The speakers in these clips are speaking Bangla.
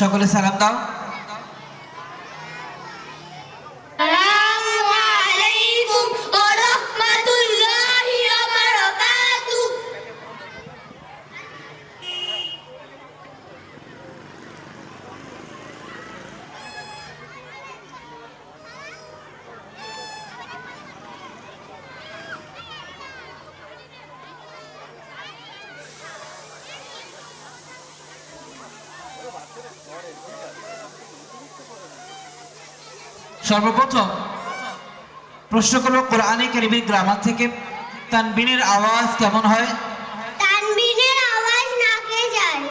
সকলে সালাম দাও। আসসালামু আলাইকুম ওয়া রাহমাতুল্লাহি ওয়া বারাকাতুহু। সর্বপ্রথম প্রশ্ন করব, কোরআনে কারীমের গ্রামার থেকে তানবিনের আওয়াজ কেমন হয়? তানবিনের আওয়াজ নাকে যায়।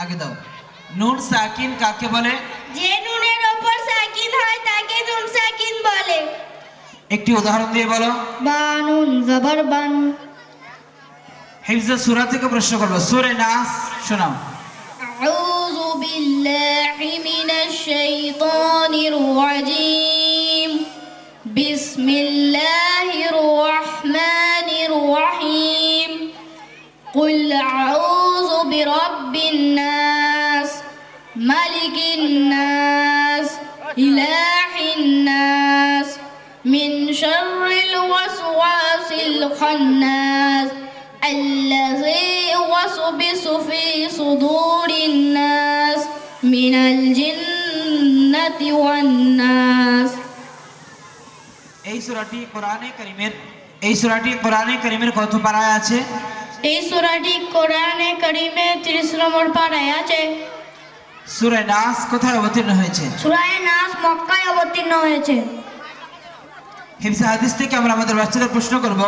আগে দাও। নুন সাকিন কাকে বলে? যে নুনের উপর সাকিন হয় তাকে নুন সাকিন বলে। একটি উদাহরণ দিয়ে বলো। বানুন জবর বান। হিফজ সূরা থেকে প্রশ্ন করব, সূরা নাস শোনাও। আউযু বিল্লাহি মিনাশ শাইতানির রাজীম। বিসমিল্লাহির রহমানির রহিম। কুল আউযু বিরাব্বিন নাস মালিকিন নাস ইলাহিন নাস মিন শাররিল ওয়াসওয়াসিল খান্নাস الذي يوسوس في صدور الناس من الجنة والناس। এই সূরাটি কোরআনে কারীমের কত পারায় আছে? এই সূরাটি কোরআনে কারীমে 30 নম্বর পারায় আছে। সূরা নাস কোথায় অবতীর্ণ হয়েছে? সূরা নাস মক্কায় অবতীর্ণ হয়েছে। হিফজ হাদিস থেকে আমরা আমাদের বাচ্চাদের প্রশ্ন করব,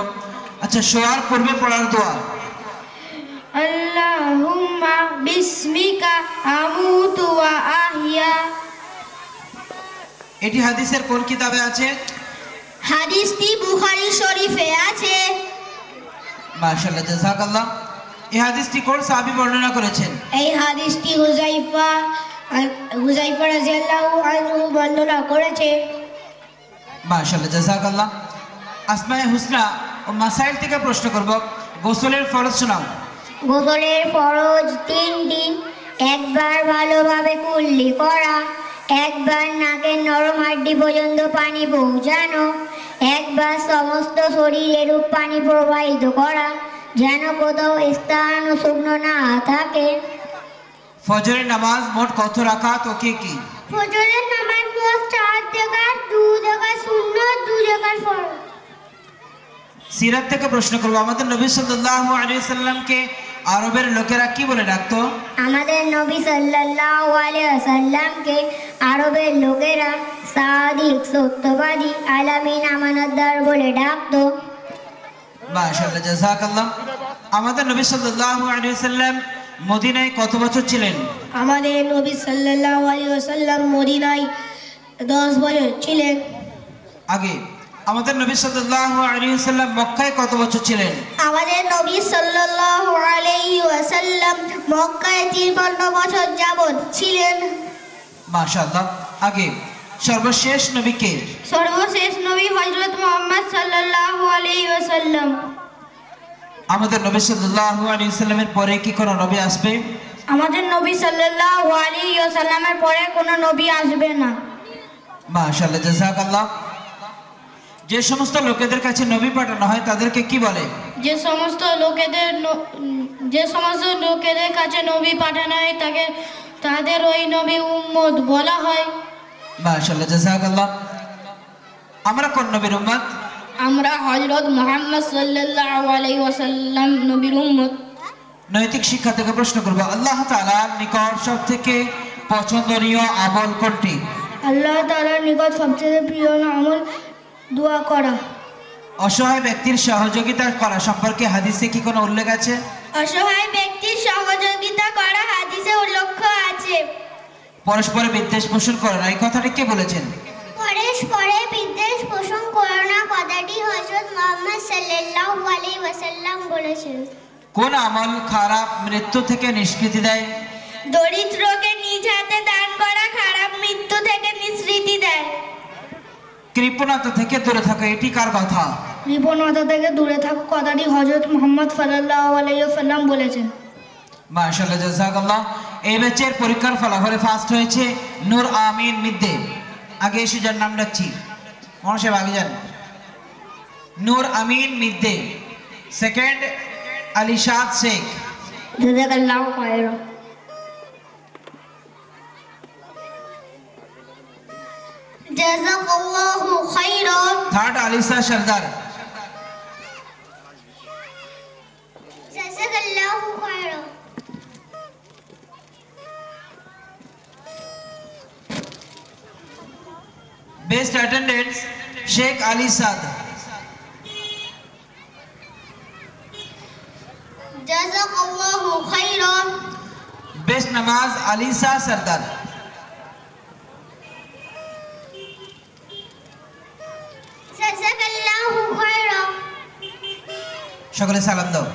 আচ্ছা শোয়ার পূর্বে পড়ার দোয়া। আল্লাহুম্মা বিসমিকা আমুতু ওয়া আহইয়া। এটি হাদিসের কোন কিতাবে আছে? হাদিসটি বুখারী শরীফে আছে। মাশাআল্লাহ, জাযাকাল্লাহ। এই হাদিসটি কোন সাহাবী বর্ণনা করেছেন? এই হাদিসটি হুযায়ফা রাদিয়াল্লাহু আনহু বর্ণনা করেছে। মাশাআল্লাহ, জাযাকাল্লাহ। আসমায়ে হুসনা ও মাসাইল থেকে প্রশ্ন করব, গোসলের ফরজ শোনাও। গোসলের ফরজ 3টি। একবার ভালোভাবে কুল্লি করা, একবার নাকের নরম হাড্ডি পর্যন্ত পানি পৌঁছানো, একবার সমস্ত শরীরে রূপ পানি প্রবাহিত করা যেন কোথাও স্থান শুকনো না থাকে। ফজরের নামাজ মোট কত রাকাত ও কি কি? ফজরের নামাজ মোট 4 রাকাত, 2 রাকাত সুন্নাত, 2 রাকাত ফরজ। সিরাত থেকে প্রশ্ন করব, আমাদের নবী সাল্লাল্লাহু আলাইহি সাল্লামকে আরবের লোকেরা কি বলে ডাকতো? আমাদের নবী সাল্লাল্লাহু আলাইহি ওয়াসাল্লামকে আরবের লোকেরা সাদিক, সত্যবাদী, আলামিন, আমানতদার বলে ডাকতো। মাশাআল্লাহ, জাযাকাল্লাহ। আমাদের নবী সাল্লাল্লাহু আলাইহি সাল্লাম মদিনায় কত বছর ছিলেন? আমাদের নবী সাল্লাল্লাহু আলাইহি ওয়াসাল্লাম মদিনায় 10 বছর ছিলেন। আগে আমাদের নবী সাল্লাল্লাহু আলাইহি সাল্লাম মক্কায় কত বছর ছিলেন? আমাদের নবী সাল্লাল্লাহু আলাইহি ওয়াসাল্লাম মক্কায় 53 বছর যাবত ছিলেন। মাশাআল্লাহ। আগে সর্বশেষ নবী কে? সর্বশেষ নবী হযরত মুহাম্মদ সাল্লাল্লাহু আলাইহি ওয়াসাল্লাম। আমাদের নবী সাল্লাল্লাহু আলাইহি সাল্লামের পরে কি কোনো নবী আসবে? আমাদের নবী সাল্লাল্লাহু আলাইহি ওয়াসাল্লামের পরে কোনো নবী আসবে না। মাশাআল্লাহ, জাযাকাল্লাহ। যে সমস্ত লোকেদের কাছে নবী পাঠানো হয় তাদেরকে কি বলে? যে সমস্ত লোকেদের কাছে নবী পাঠানো হয় তাদের ওই নবী উম্মত বলা হয়। মাশাআল্লাহ, জাযাকাল্লাহ। আমরা কোন নবীর উম্মত? আমরা হযরত মুহাম্মদ সাল্লাল্লাহু আলাইহি ওয়াসাল্লাম নবীর উম্মত। নৈতিক শিক্ষা থেকে প্রশ্ন করব, আল্লাহ তাআলার নিকট সবথেকে পছন্দনীয় আমল কোনটি? আল্লাহ তাআলার নিকট সবচেয়ে প্রিয় আমল দোয়া করা। অসহায় ব্যক্তির সহযোগিতা করা সম্পর্কে হাদিসে কি কোনো উল্লেখ আছে? অসহায় ব্যক্তির সহযোগিতা করা হাদিসে উল্লেখ আছে। পরস্পরে বিদ্বেষ পোষণ করে না, এই কথাটি কে বলেছেন? পরস্পরে বিদ্বেষ পোষণ করো না কথাটি হযরত মুহাম্মদ সাল্লাল্লাহু আলাইহি ওয়াসাল্লাম বলেছেন। কোন আমল খারাপ মৃত্যু থেকে নিষ্কৃতি দেয়? দরিদ্রকে নিজ হাতে দান করা খারাপ মৃত্যু থেকে নিষ্কৃতি দেয়। কৃপণতা থেকে দূরে থাকা, এটি কার কথা? কৃপণতা থেকে দূরে থাকো কথাটি হযরত মুহাম্মদ সাল্লাল্লাহু আলাইহি ওয়াসাল্লাম বলেছেন। মাশাআল্লাহ, জাযাকাল্লাহ। এই ব্যাচের পরীক্ষার ফলাফলে ফার্স্ট হয়েছে নূর আমিন মিদ্দে। আগে এসে যার নাম ডাকছি, মানুষের আগে যান। নূর আমিন মিদ্দে। Second আলিশাদ Sheikh. জাযাকাল্লাহু খায়রা। জাযাকাল্লাহু খায়রান। Third আলিসা Sardar. জাযাকাল্লাহু খায়রান। Best attendance Sheikh Ali সাদ। জাযাকাল্লাহু খায়রান। বেস্ট নামাজ আলিসা সরদার। জাযাকাল্লাহু খায়রান। সকলে সালাম দাও।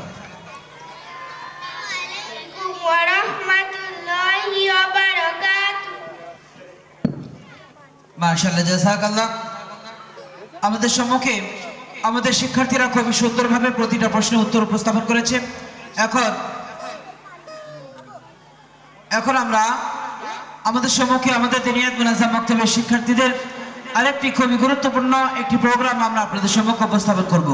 আলাইকুম ওয়া রাহমাতুল্লাহি ওয়া বারাকাতুহু। মাশাআল্লাহ, জাযাকাল্লাহ। আমাদের সম্মুখে আমাদের শিক্ষার্থীরা খুবই সুন্দরভাবে প্রতিটা প্রশ্নের উত্তর উপস্থাপন করেছে। এখন আমরা আমাদের সম্মুখে আমাদের দিনিয়াত মুনাজ্জাম মাকতাবের শিক্ষার্থীদের আরেকটি খুবই গুরুত্বপূর্ণ একটি প্রোগ্রাম আমরা আপনাদের সম্মুখে উপস্থাপন করব।